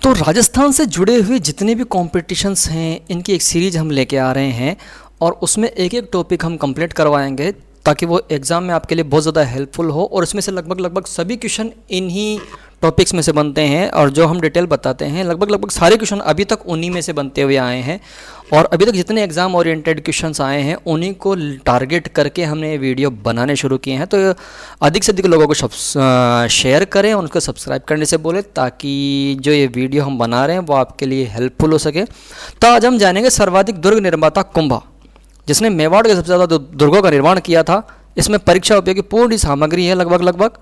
तो राजस्थान से जुड़े हुए जितने भी कॉम्पिटिशन्स हैं इनकी एक सीरीज हम लेके आ रहे हैं और उसमें एक एक टॉपिक हम कंप्लीट करवाएंगे ताकि वो एग्ज़ाम में आपके लिए बहुत ज़्यादा हेल्पफुल हो। और इसमें से लगभग सभी क्वेश्चन इन्हीं टॉपिक्स में से बनते हैं और जो हम डिटेल बताते हैं लगभग सारे क्वेश्चन अभी तक उन्हीं में से बनते हुए आए हैं। और अभी तक जितने एग्ज़ाम ओरिएंटेड क्वेश्चंस आए हैं उन्हीं को टारगेट करके हमने ये वीडियो बनाने शुरू किए हैं। तो अधिक से अधिक लोगों को शेयर करें, उनको सब्सक्राइब करने से बोले ताकि जो ये वीडियो हम बना रहे हैं वो आपके लिए हेल्पफुल हो सके। तो आज हम जानेंगे सर्वाधिक दुर्ग निर्माता कुंभा, जिसने मेवाड़ के सबसे ज़्यादा दुर्गों का निर्माण किया था। इसमें परीक्षा उपयोगी पूरी सामग्री है लगभग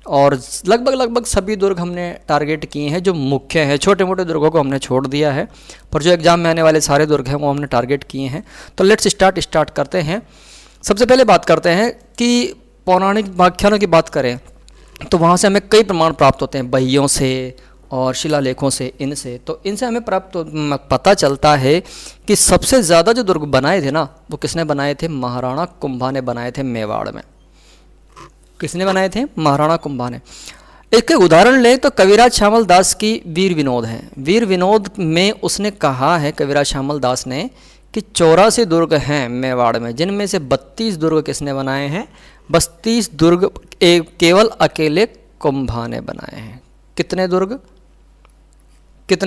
और लगभग सभी दुर्ग हमने टारगेट किए हैं जो मुख्य है। छोटे मोटे दुर्गों को हमने छोड़ दिया है, पर जो एग्ज़ाम में आने वाले सारे दुर्ग हैं वो हमने टारगेट किए हैं। तो लेट्स स्टार्ट करते हैं। सबसे पहले बात करते हैं कि पौराणिक व्याख्यानों की बात करें तो वहाँ से हमें कई प्रमाण प्राप्त होते हैं, बहियों से और शिलालेखों से, इनसे। तो इनसे हमें पता चलता है कि सबसे ज़्यादा जो दुर्ग बनाए थे ना वो किसने बनाए थे? महाराणा कुंभा ने बनाए थे मेवाड़ में। किसने बनाए थे? महाराणा कुंभा ने। एक उदाहरण ले तो कविराज श्यामल दास की वीर विनोद है। वीर विनोद में उसने कहा है कविराज श्यामल दास ने कि 84 दुर्ग हैं मेवाड़ में, जिनमें से 32 दुर्ग किसने बनाए हैं? 32 दुर्ग केवल अकेले कुंभा ने बनाए हैं। कितने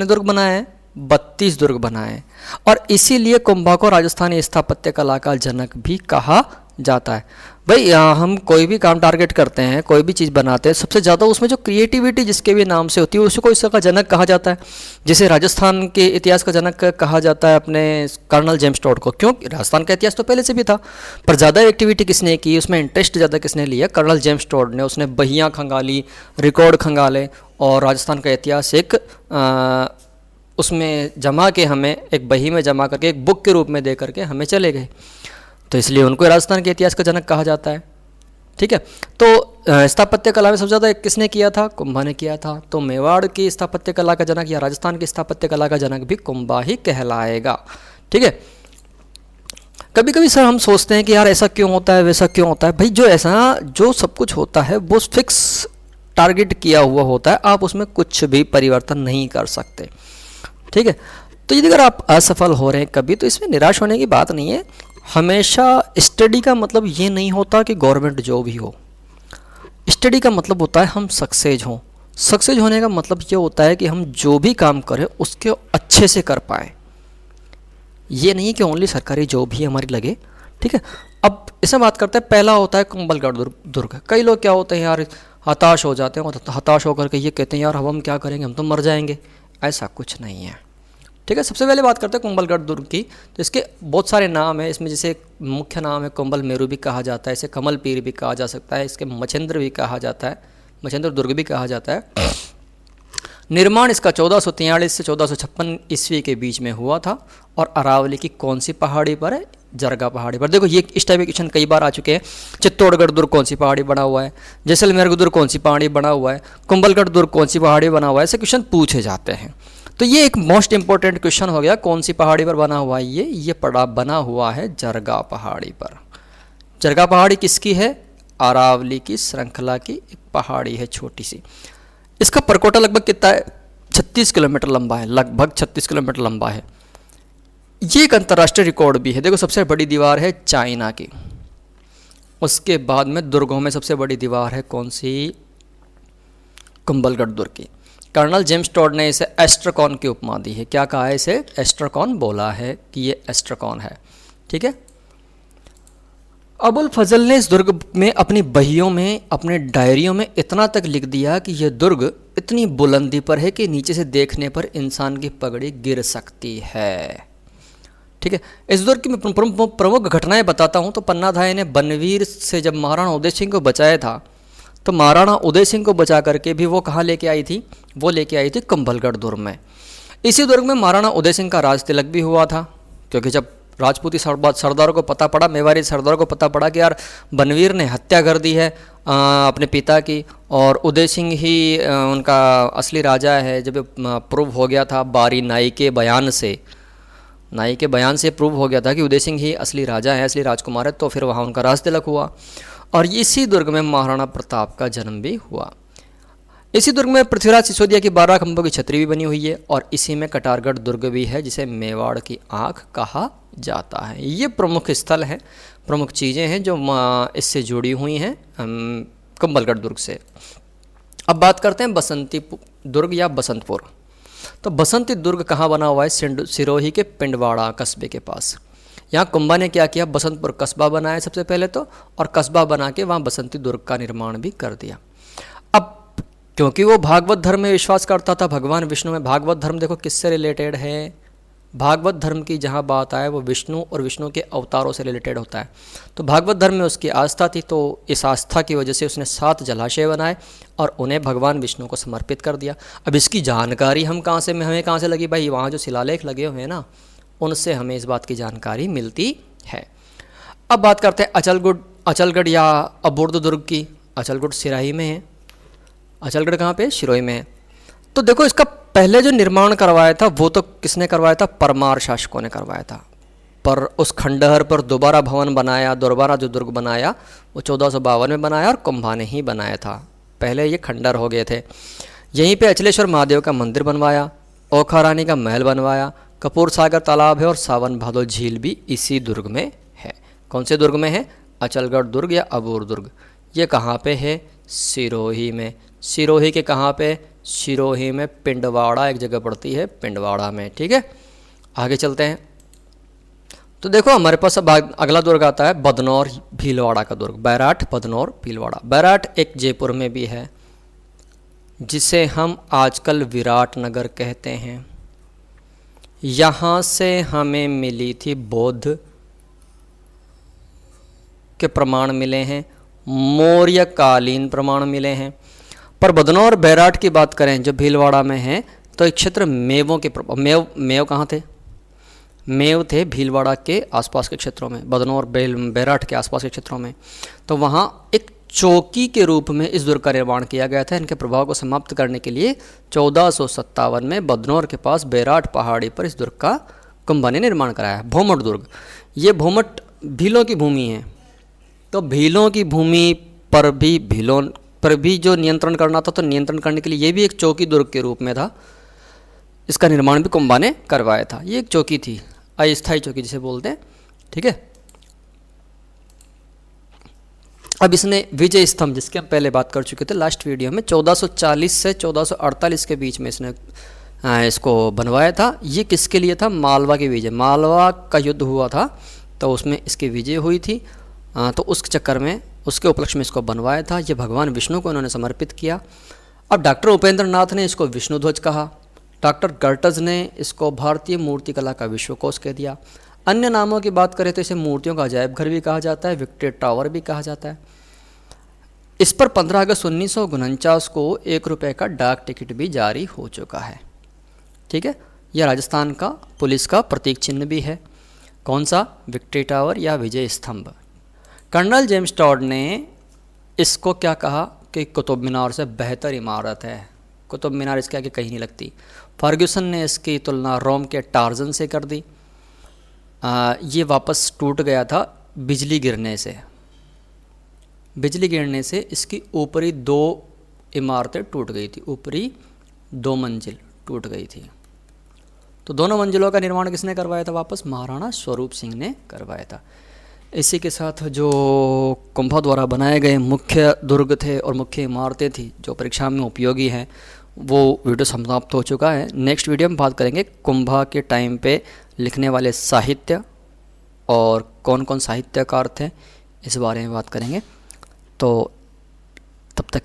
दुर्ग बनाए हैं? 32 दुर्ग बनाए। और इसीलिए कुंभा को राजस्थानी स्थापत्य कला का जनक भी कहा जाता है। भाई हम कोई भी काम टारगेट करते हैं, कोई भी चीज़ बनाते हैं, सबसे ज़्यादा उसमें जो क्रिएटिविटी जिसके भी नाम से होती है उसको इसका जनक कहा जाता है। जैसे राजस्थान के इतिहास का जनक कहा जाता है अपने कर्नल जेम्स टॉड को। क्यों? राजस्थान का इतिहास तो पहले से भी था, पर ज़्यादा एक्टिविटी किसने की, उसमें इंटरेस्ट ज़्यादा किसने लिया? कर्नल जेम्स टॉड ने। उसने बहियाँ खंगाली, रिकॉर्ड खंगाले और राजस्थान का इतिहास एक उसमें जमा के हमें एक बही में जमा करके एक बुक के रूप में दे करके हमें चले गए। तो इसलिए उनको राजस्थान के इतिहास का जनक कहा जाता है। ठीक है। तो स्थापत्य कला में सबसे ज़्यादा किसने किया था? कुंभा ने किया था। तो मेवाड़ की स्थापत्य कला का जनक या राजस्थान की स्थापत्य कला का जनक भी कुंभा ही कहलाएगा। ठीक है। कभी कभी सर हम सोचते हैं कि यार ऐसा क्यों होता है, वैसा क्यों होता है। भाई जो सब कुछ होता है वो फिक्स टारगेट किया हुआ होता है, आप उसमें कुछ भी परिवर्तन नहीं कर सकते। ठीक है। तो यदि अगर आप असफल हो रहे हैं कभी, तो इसमें निराश होने की बात नहीं है। हमेशा स्टडी का मतलब ये नहीं होता कि गवर्नमेंट जॉब ही हो। स्टडी का मतलब होता है हम सक्सेस हों। सक्सेस होने का मतलब ये होता है कि हम जो भी काम करें उसके अच्छे से कर पाएँ। ये नहीं कि ओनली सरकारी जॉब ही हमारी लगे। ठीक है। अब इसमें बात करते हैं, पहला होता है कुंभलगढ़ दुर्ग। कई लोग क्या होते हैं यार, हताश हो जाते हैं और हताश होकर के ये कहते हैं यार अब हम क्या करेंगे, हम तो मर जाएंगे। ऐसा कुछ नहीं है। ठीक है। सबसे पहले बात करते हैं कुंभलगढ़ दुर्ग की। तो इसके बहुत सारे नाम हैं। इसमें जैसे मुख्य नाम है कुंभल मेरू भी कहा जाता है, इसे कमल पीर भी कहा जा सकता है, इसके मछेंद्र भी कहा जाता है, मछेंद्र दुर्ग भी कहा जाता है। निर्माण इसका 1443 से 1456 ईस्वी के बीच में हुआ था। और अरावली की कौन सी पहाड़ी पर है? जरगा पहाड़ी पर। देखो ये इस टाइप के क्वेश्चन कई बार आ चुके हैं। चित्तौड़गढ़ दुर्ग कौन सी पहाड़ी बना हुआ है? जैसलमेर दुर्ग कौन सी पहाड़ी बना हुआ है? कुंभलगढ़ दुर्ग कौन सी पहाड़ी बना हुआ है? ऐसे क्वेश्चन पूछे जाते हैं। तो ये एक मोस्ट इंपॉर्टेंट क्वेश्चन हो गया, कौन सी पहाड़ी पर बना हुआ है? ये बना हुआ है जरगा पहाड़ी पर। जरगा पहाड़ी किसकी है? अरावली की श्रृंखला की एक पहाड़ी है छोटी सी। इसका परकोटा लगभग कितना है? 36 किलोमीटर लंबा है, लगभग 36 किलोमीटर लंबा है। ये एक अंतर्राष्ट्रीय रिकॉर्ड भी है। देखो सबसे बड़ी दीवार है चाइना की, उसके बाद में दुर्गों में सबसे बड़ी दीवार है कौन सी? कुंभलगढ़ दुर्ग की। कर्नल जेम्स टॉड ने इसे एस्ट्रकॉन की उपमा दी है। क्या कहा है इसे? एस्ट्रकॉन बोला है कि ये एस्ट्रकॉन है। ठीक है। अबुल फजल ने इस दुर्ग में अपनी बहियों में, अपने डायरियों में इतना तक लिख दिया कि यह दुर्ग इतनी बुलंदी पर है कि नीचे से देखने पर इंसान की पगड़ी गिर सकती है। ठीक है। इस दुर्ग की मैं प्रमुख घटनाएं बताता हूँ। तो पन्नाधाय ने बनवीर से जब महाराणा उदय सिंह को बचाया था, तो महाराणा उदय सिंह को बचा करके भी वो कहाँ लेके आई थी? वो लेके आई थी कुंभलगढ़ दुर्ग में। इसी दुर्ग में महाराणा उदय सिंह का राज तिलक भी हुआ था, क्योंकि जब राजपूती सरदारों को पता पड़ा, मेवाड़ी सरदारों को पता पड़ा कि यार बनवीर ने हत्या कर दी है अपने पिता की और उदय सिंह ही उनका असली राजा है, जब प्रूव हो गया था बारी नाई के बयान से प्रूव हो गया था कि उदय सिंह ही असली राजा है, असली राजकुमार है, तो फिर वहाँ उनका राज तिलक हुआ। और इसी दुर्ग में महाराणा प्रताप का जन्म भी हुआ। इसी दुर्ग में पृथ्वीराज सिसोदिया की 12 खंभों की छतरी भी बनी हुई है और इसी में कटारगढ़ दुर्ग भी है जिसे मेवाड़ की आँख कहा जाता है। ये प्रमुख स्थल हैं, प्रमुख चीज़ें हैं जो इससे जुड़ी हुई हैं कुंभलगढ़ दुर्ग से। अब बात करते हैं बसंती दुर्ग या बसंतपुर। तो बसंती दुर्ग कहाँ बना हुआ है? सिरोही के पिंडवाड़ा कस्बे के पास। यहाँ कुंभा ने क्या किया, बसंतपुर कस्बा बनाया सबसे पहले तो, और कस्बा बना के वहाँ बसंती दुर्ग का निर्माण भी कर दिया। अब क्योंकि वो भागवत धर्म में विश्वास करता था, भगवान विष्णु में, भागवत धर्म देखो किससे रिलेटेड है, भागवत धर्म की जहाँ बात आए वो विष्णु और विष्णु के अवतारों से रिलेटेड होता है। तो भागवत धर्म में उसकी आस्था थी, तो इस आस्था की वजह से उसने 7 जलाशय बनाए और उन्हें भगवान विष्णु को समर्पित कर दिया। अब इसकी जानकारी हमें कहाँ से लगी भाई? वहाँ जो शिलालेख लगे हुए हैं ना, उनसे हमें इस बात की जानकारी मिलती है। अब बात करते हैं अचलगढ़ या अबूर्द दुर्ग की। अचलगढ़ सिराही में है। अचलगढ़ कहाँ पे? सिरोही में है। तो देखो इसका पहले जो निर्माण करवाया था वो तो किसने करवाया था? परमार शासकों ने करवाया था। पर उस खंडहर पर दोबारा भवन बनाया, दोबारा जो दुर्ग बनाया वो 1452 में बनाया और कुंभा ने ही बनाया था। पहले ये खंडहर हो गए थे। यहीं पे अचलेश्वर महादेव का मंदिर बनवाया, ओखा रानी का महल बनवाया, कपूर सागर तालाब है और सावन भादो झील भी इसी दुर्ग में है। कौन से दुर्ग में है? अचलगढ़ दुर्ग या अबूर दुर्ग। ये कहाँ पे है? सिरोही में। सिरोही के कहाँ पे? सिरोही में पिंडवाड़ा एक जगह पड़ती है, पिंडवाड़ा में। ठीक है, आगे चलते हैं। तो देखो हमारे पास अब अगला दुर्ग आता है बदनौर भीलवाड़ा का दुर्ग। बैराठ, बदनौर, भीलवाड़ा। बैराठ एक जयपुर में भी है जिसे हम आजकल विराट नगर कहते हैं। यहाँ से हमें मिली थी बौद्ध के प्रमाण मिले हैं, मौर्य कालीन प्रमाण मिले हैं। पर बदनौर बैराठ की बात करें जो भीलवाड़ा में है तो एक क्षेत्र मेवों के मेव कहाँ थे? मेव थे भीलवाड़ा के आसपास के क्षेत्रों में, बदनौर बैराठ के आसपास के क्षेत्रों में। तो वहाँ एक चौकी के रूप में इस दुर्ग का निर्माण किया गया था। इनके प्रभाव को समाप्त करने के लिए 1457 में बदनौर के पास बैराठ पहाड़ी पर इस दुर्ग का कुंभा ने निर्माण कराया। भोमट दुर्ग, ये भोमट भीलों की भूमि है। तो भीलों की भूमि पर भी जो नियंत्रण करना था, तो नियंत्रण करने के लिए ये भी एक चौकी दुर्ग के रूप में था। इसका निर्माण भी कुंभा ने करवाया था। ये एक चौकी थी, अस्थायी चौकी जिसे बोलते हैं। ठीक है, अब इसने विजय स्तंभ, जिसके हम पहले बात कर चुके थे लास्ट वीडियो में, 1440 से 1448 के बीच में इसने इसको बनवाया था। ये किसके लिए था? मालवा की विजय, मालवा का युद्ध हुआ था तो उसमें इसकी विजय हुई थी। तो उस चक्कर में, उसके उपलक्ष्य में इसको बनवाया था। ये भगवान विष्णु को इन्होंने समर्पित किया। अब डॉक्टर उपेंद्र नाथ ने इसको विष्णु ध्वज कहा। डॉक्टर गर्टज ने इसको भारतीय मूर्तिकला का विश्वकोश कह दिया। अन्य नामों की बात करें तो इसे मूर्तियों का अजायब घर भी कहा जाता है, विक्टोरिया टावर भी कहा जाता है। इस पर 15 अगस्त 1949 को 1 रुपये का डाक टिकट भी जारी हो चुका है। ठीक है, यह राजस्थान का पुलिस का प्रतीक चिन्ह भी है। कौन सा? विक्टोरिया टावर या विजय स्तंभ। कर्नल जेम्स टॉड ने इसको क्या कहा कि कुतुब मीनार से बेहतर इमारत है। कुतुब मीनार इसके आगे कहीं नहीं लगती। फर्ग्यूसन ने इसकी तुलना रोम के टार्जन से कर दी। ये वापस टूट गया था बिजली गिरने से। बिजली गिरने से इसकी ऊपरी 2 इमारतें टूट गई थी, ऊपरी 2 मंजिल टूट गई थी। तो दोनों मंजिलों का निर्माण किसने करवाया था? वापस महाराणा स्वरूप सिंह ने करवाया था। इसी के साथ जो कुंभा द्वारा बनाए गए मुख्य दुर्ग थे और मुख्य इमारतें थी जो परीक्षा में उपयोगी हैं, वो वीडियो समाप्त हो चुका है। नेक्स्ट वीडियो में बात करेंगे कुंभा के टाइम पे लिखने वाले साहित्य और कौन कौन साहित्यकार थे, इस बारे में बात करेंगे। तो